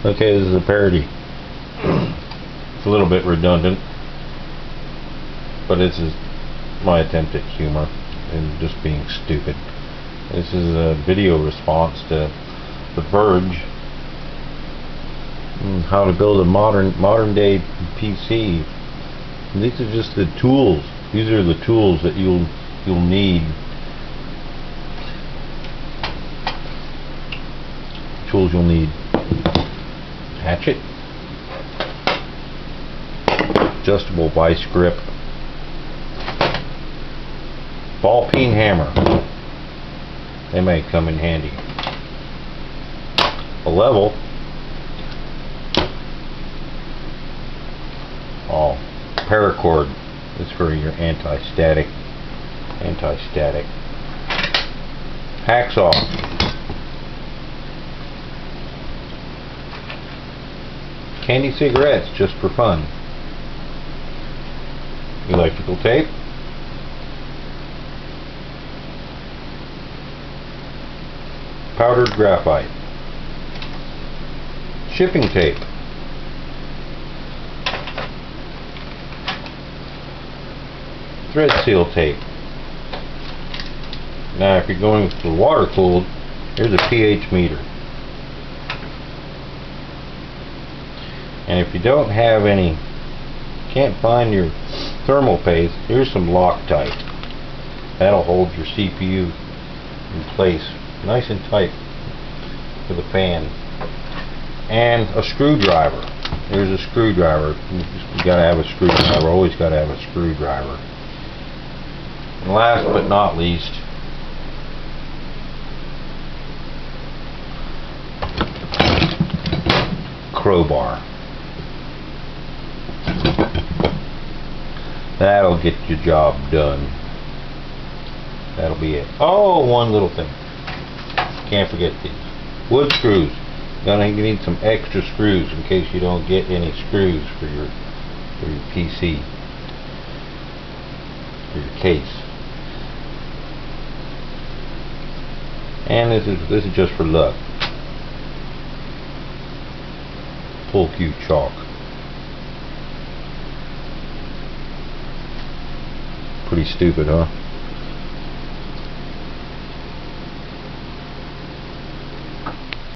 Okay, this is a parody. It's a little bit redundant, but this is my attempt at humor and just being stupid. This is a video response to The Verge, how to build a modern day PC. And these are just the tools. These are the tools that you'll need. Tools you'll need: hatchet, adjustable vice grip, ball peen hammer. They may come in handy. A level. Paracord is for your anti-static. Hacksaw. Candy cigarettes just for fun. Electrical tape. Powdered graphite. Shipping tape. Thread seal tape. Now if you're going for water cooled, here's a pH meter. And if you don't have any, can't find your thermal paste, here's some Loctite. That'll hold your CPU in place nice and tight for the fan. And a screwdriver. Here's a screwdriver. You gotta have a screwdriver. Always gotta have a screwdriver. And last but not least, crowbar. That'll get your job done. That'll be it. Oh, one little thing. Can't forget these. Wood screws. You need some extra screws in case you don't get any screws for your PC, for your case. And this is just for luck. Full Q chalk. Pretty stupid, huh?